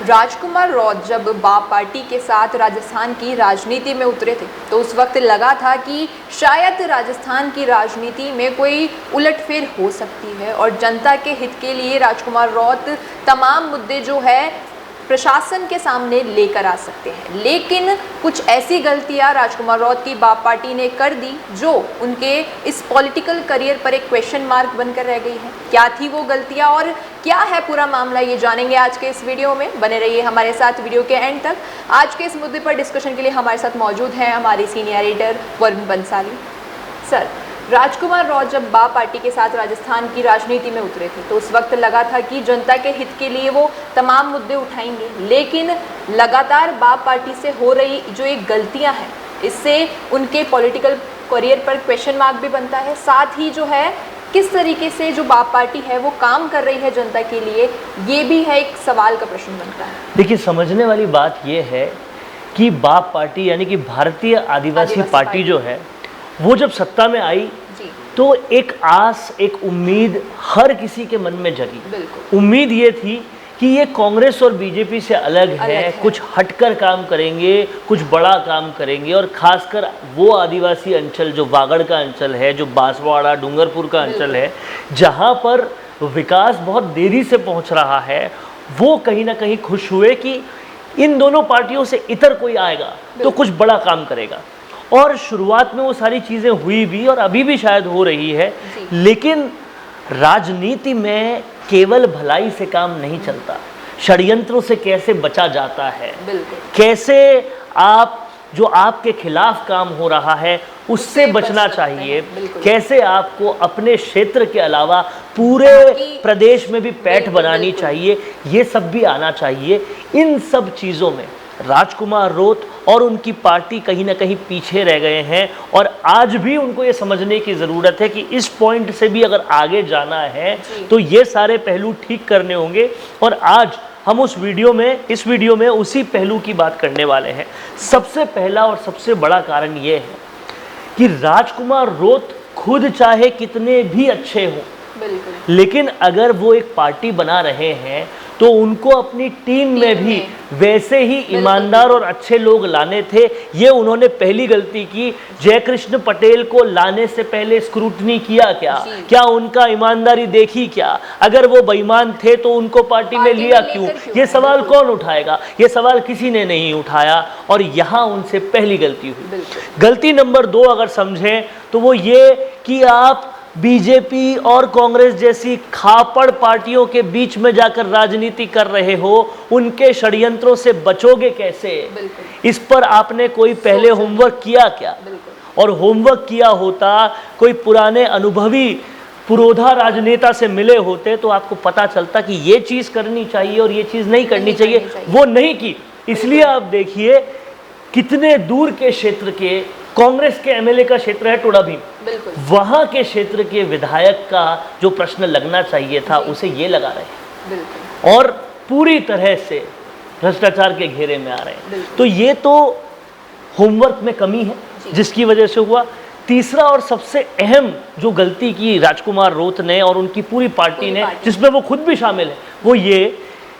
राजकुमार रौत जब बाप पार्टी के साथ राजस्थान की राजनीति में उतरे थे तो उस वक्त लगा था कि शायद राजस्थान की राजनीति में कोई उलटफेर हो सकती है और जनता के हित के लिए राजकुमार रौत तमाम मुद्दे जो है प्रशासन के सामने लेकर आ सकते हैं। लेकिन कुछ ऐसी गलतियां राजकुमार रौत की बाप पार्टी ने कर दी जो उनके इस पॉलिटिकल करियर पर एक क्वेश्चन मार्क बनकर रह गई है। क्या थी वो गलतियां और क्या है पूरा मामला, ये जानेंगे आज के इस वीडियो में। बने रहिए हमारे साथ वीडियो के एंड तक। आज के इस मुद्दे पर डिस्कशन के लिए हमारे साथ मौजूद हैं हमारे senior editor Varun Bansali. Sir, Rajkumar Raut जब बाप पार्टी के साथ राजस्थान की राजनीति में उतरे थे तो उस वक्त लगा था कि जनता के हित के लिए वो तमाम मुद्दे उठाएंगे, लेकिन लगातार बाप पार्टी से हो रही जो एक गलतियां हैं इससे उनके पॉलिटिकल करियर पर क्वेश्चन मार्क भी बनता है। साथ ही जो है किस तरीके से जो बाप पार्टी है वो काम कर रही है जनता के लिए, ये भी है एक सवाल का प्रश्न बनता है। देखिए, समझने वाली बात ये है कि बाप पार्टी यानी कि भारतीय आदिवासी पार्टी जो है वो जब सत्ता में आई तो एक आस, एक उम्मीद हर किसी के मन में जगी। उम्मीद ये थी कि ये कांग्रेस और बीजेपी से अलग है, कुछ हटकर काम करेंगे, कुछ बड़ा काम करेंगे और खासकर वो आदिवासी अंचल जो वागड़ का अंचल है, जो बांसवाड़ा डूंगरपुर का अंचल है, जहाँ पर विकास बहुत देरी से पहुँच रहा है, वो कहीं ना कहीं खुश हुए कि इन दोनों पार्टियों से इतर कोई आएगा तो कुछ बड़ा काम करेगा। और शुरुआत में वो सारी चीज़ें हुई भी और अभी भी शायद हो रही है, लेकिन राजनीति में केवल भलाई से काम नहीं चलता। षड्यंत्रों से कैसे बचा जाता है, कैसे आप जो आपके खिलाफ काम हो रहा है उससे बचना चाहिए, कैसे आपको अपने क्षेत्र के अलावा पूरे प्रदेश में भी पैठ बनानी चाहिए, ये सब भी आना चाहिए। इन सब चीज़ों में राजकुमार रौत और उनकी पार्टी कहीं ना कहीं पीछे रह गए हैं और आज भी उनको ये समझने की ज़रूरत है कि इस पॉइंट से भी अगर आगे जाना है तो ये सारे पहलू ठीक करने होंगे। और आज हम इस वीडियो में उसी पहलू की बात करने वाले हैं। सबसे पहला और सबसे बड़ा कारण ये है कि राजकुमार रौत खुद चाहे कितने भी अच्छे हों, लेकिन अगर वो एक पार्टी बना रहे हैं तो उनको अपनी टीम में भी वैसे ही ईमानदार और अच्छे लोग लाने थे। ये उन्होंने पहली गलती की। जयकृष्ण पटेल को लाने से पहले स्क्रूटनी किया क्या उनका ईमानदारी देखी क्या? अगर वो बेईमान थे तो उनको पार्टी में लिया क्यों? ये सवाल कौन उठाएगा? ये सवाल किसी ने नहीं उठाया और यहाँ उनसे पहली गलती हुई। गलती नंबर 2 अगर समझें तो वो ये कि आप बीजेपी और कांग्रेस जैसी खापड़ पार्टियों के बीच में जाकर राजनीति कर रहे हो, उनके षड्यंत्रों से बचोगे कैसे? इस पर आपने कोई पहले होमवर्क किया क्या? और होमवर्क किया होता, कोई पुराने अनुभवी पुरोधा राजनेता से मिले होते तो आपको पता चलता कि ये चीज़ करनी चाहिए और ये चीज़ नहीं करनी चाहिए। वो नहीं की, इसलिए आप देखिए कितने दूर के क्षेत्र के कांग्रेस के एमएलए का क्षेत्र है टोडा भीम, वहां के क्षेत्र के विधायक का जो प्रश्न लगना चाहिए था उसे ये लगा रहे हैं और पूरी तरह से भ्रष्टाचार के घेरे में आ रहे हैं। तो ये तो होमवर्क में कमी है जिसकी वजह से हुआ। तीसरा और सबसे अहम जो गलती की राजकुमार रौत ने और उनकी पूरी पार्टी ने, जिसमें वो खुद भी शामिल है, वो ये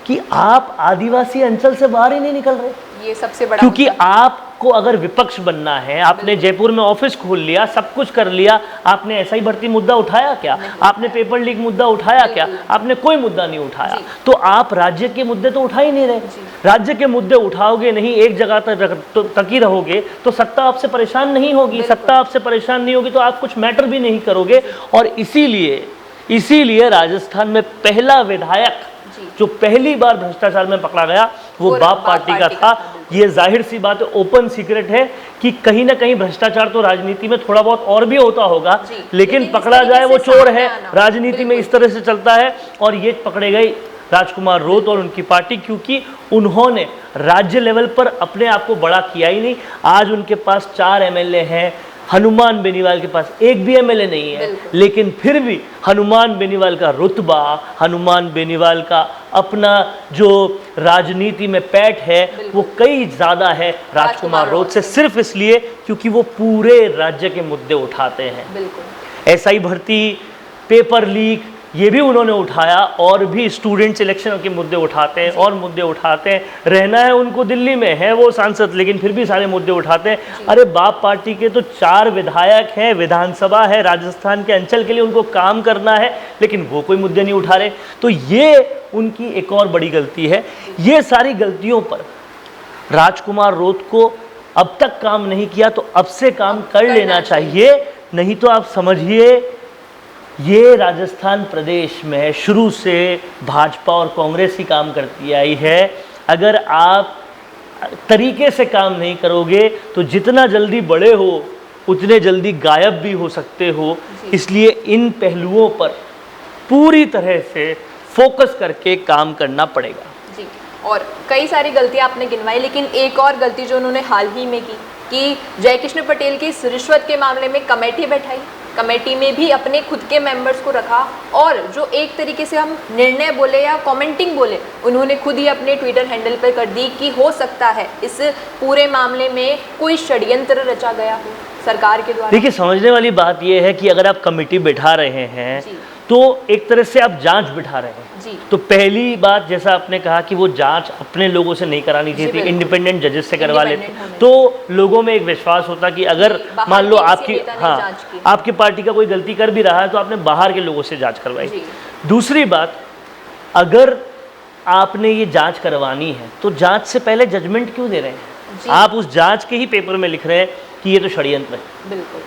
कि आप आदिवासी अंचल से बाहर ही नहीं निकल रहे। ये सबसे बड़ा, क्योंकि आपको अगर विपक्ष बनना है, आपने जयपुर में ऑफिस खोल लिया, सब कुछ कर लिया, आपने ऐसा ही भर्ती मुद्दा उठाया क्या? आपने पेपर लीक मुद्दा उठाया क्या? आपने कोई मुद्दा नहीं उठाया। तो आप राज्य के मुद्दे तो उठा ही नहीं रहे। राज्य के मुद्दे उठाओगे नहीं, एक जगह तक ही रहोगे तो सत्ता आपसे परेशान नहीं होगी। सत्ता आपसे परेशान नहीं होगी तो आप कुछ मैटर भी नहीं करोगे। और इसीलिए राजस्थान में पहला विधायक जो पहली बार भ्रष्टाचार में पकड़ा गया वो बाप पार्टी का था। ये जाहिर सी बात है, ओपन सीक्रेट है कि कहीं ना कहीं भ्रष्टाचार तो राजनीति में थोड़ा बहुत और भी होता होगा, लेकिन पकड़ा जाए वो चोर है। राजनीति में इस तरह से चलता है। और ये पकड़े गए राजकुमार रौत और उनकी पार्टी, क्योंकि उन्होंने राज्य लेवल पर अपने आप को बड़ा किया ही नहीं। आज उनके पास 4 एमएलए हैं, हनुमान बेनीवाल के पास एक भी एमएलए नहीं है, लेकिन फिर भी हनुमान बेनीवाल का रुतबा, हनुमान बेनीवाल का अपना जो राजनीति में पैठ है वो कई ज़्यादा है राजकुमार रौत से, सिर्फ इसलिए क्योंकि वो पूरे राज्य के मुद्दे उठाते हैं। SI भर्ती, पेपर लीक, ये भी उन्होंने उठाया, और भी स्टूडेंट सिलेक्शन के मुद्दे उठाते हैं और मुद्दे उठाते हैं। रहना है उनको दिल्ली में, है वो सांसद, लेकिन फिर भी सारे मुद्दे उठाते हैं। अरे बाप पार्टी के तो 4 विधायक हैं, विधानसभा है, राजस्थान के अंचल के लिए उनको काम करना है, लेकिन वो कोई मुद्दे नहीं उठा रहे। तो ये उनकी एक और बड़ी गलती है। ये सारी गलतियों पर राजकुमार रोत को अब तक काम नहीं किया, तो अब से काम कर लेना चाहिए। नहीं तो आप समझिए, ये राजस्थान प्रदेश में शुरू से भाजपा और कांग्रेस ही काम करती आई है। अगर आप तरीके से काम नहीं करोगे तो जितना जल्दी बड़े हो उतने जल्दी गायब भी हो सकते हो। इसलिए इन पहलुओं पर पूरी तरह से फोकस करके काम करना पड़ेगा। जी, और कई सारी गलतियां आपने गिनवाई, लेकिन एक और गलती जो उन्होंने हाल ही में की कि जयकृष्ण पटेल की इस रिश्वत के मामले में कमेटी बैठाई, कमेटी में भी अपने खुद के मेंबर्स को रखा, और जो एक तरीके से हम निर्णय बोले या कमेंटिंग बोले, उन्होंने खुद ही अपने ट्विटर हैंडल पर कर दी कि हो सकता है इस पूरे मामले में कोई षड्यंत्र रचा गया हो सरकार के द्वारा। देखिए, समझने वाली बात यह है कि अगर आप कमेटी बैठा रहे हैं तो एक तरह से आप जांच बिठा रहे हैं। तो पहली बात, जैसा आपने कहा कि वो जांच अपने लोगों से नहीं करानी चाहिए थी, इंडिपेंडेंट जजेस से करवा लेते, तो लोगों में एक विश्वास होता कि अगर मान लो आपकी पार्टी का कोई गलती कर भी रहा है तो आपने बाहर के लोगों से जांच करवाई। दूसरी बात, अगर आपने ये जांच करवानी है तो जांच से पहले जजमेंट क्यों दे रहे हैं? आप उस जांच के ही पेपर में लिख रहे हैं कि ये तो षड्यंत्र है। बिल्कुल,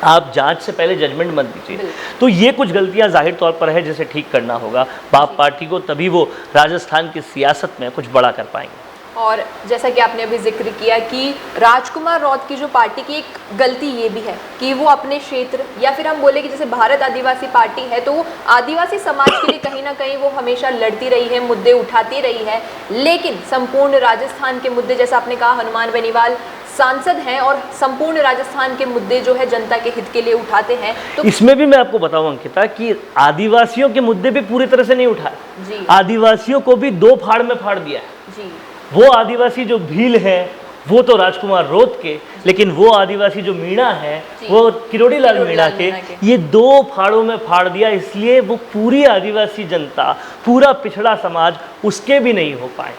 आप जांच से पहले जजमेंट मत दीजिए। तो ये कुछ गलतियां जाहिर तौर पर है जिसे ठीक करना होगा बाप पार्टी को, तभी वो राजस्थान की सियासत में कुछ बड़ा कर पाएंगे। और जैसा कि आपने अभी जिक्र किया कि राजकुमार रौत की जो पार्टी की एक गलती ये भी है कि वो अपने क्षेत्र, या फिर हम बोले कि जैसे भारत आदिवासी पार्टी है तो वो आदिवासी समाज के लिए कहीं ना कहीं वो हमेशा लड़ती रही है, मुद्दे उठाती रही है, लेकिन संपूर्ण राजस्थान के मुद्दे, जैसा आपने कहा, हनुमान बेनीवाल सांसद हैं और संपूर्ण राजस्थान के मुद्दे जो है जनता के हित के लिए उठाते हैं। तो इसमें भी मैं आपको बताऊं अंकिता कि आदिवासियों के मुद्दे भी पूरी तरह से नहीं उठाए। आदिवासियों को भी 2 फाड़ में फाड़ दिया है। वो आदिवासी जो भील है वो तो राजकुमार रोत के, लेकिन वो आदिवासी जो मीणा है वो किरोड़ी लाल मीणा के, ये 2 फाड़ों में फाड़ दिया। इसलिए वो पूरी आदिवासी जनता, पूरा पिछड़ा समाज उसके भी नहीं हो पाए।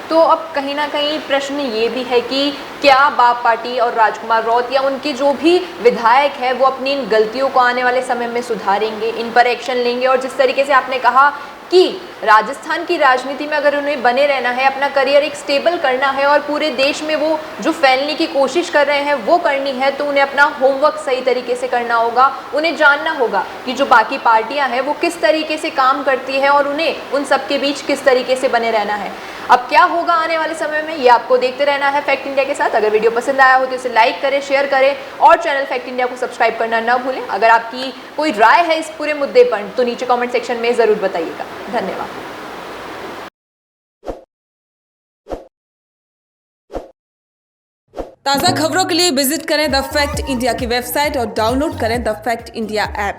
तो अब कहीं ना कहीं प्रश्न ये भी है कि क्या बाप पार्टी और राजकुमार रौत या उनके जो भी विधायक हैं वो अपनी इन गलतियों को आने वाले समय में सुधारेंगे, इन पर एक्शन लेंगे? और जिस तरीके से आपने कहा कि राजस्थान की राजनीति में अगर उन्हें बने रहना है, अपना करियर एक स्टेबल करना है और पूरे देश में वो जो फैलने की कोशिश कर रहे हैं वो करनी है, तो उन्हें अपना होमवर्क सही तरीके से करना होगा। उन्हें जानना होगा कि जो बाकी पार्टियां हैं वो किस तरीके से काम करती है और उन्हें उन सब के बीच किस तरीके से बने रहना है। अब क्या होगा आने वाले समय में, ये आपको देखते रहना है फैक्ट इंडिया के साथ। अगर वीडियो पसंद आया हो तो इसे लाइक करें, शेयर करें और चैनल फैक्ट इंडिया को सब्सक्राइब करना न भूलें। अगर आपकी कोई राय है इस पूरे मुद्दे पर तो नीचे कमेंट सेक्शन में ज़रूर बताइएगा। धन्यवाद। ताज़ा खबरों के लिए विजिट करें द फैक्ट इंडिया की वेबसाइट और डाउनलोड करें द फैक्ट इंडिया ऐप।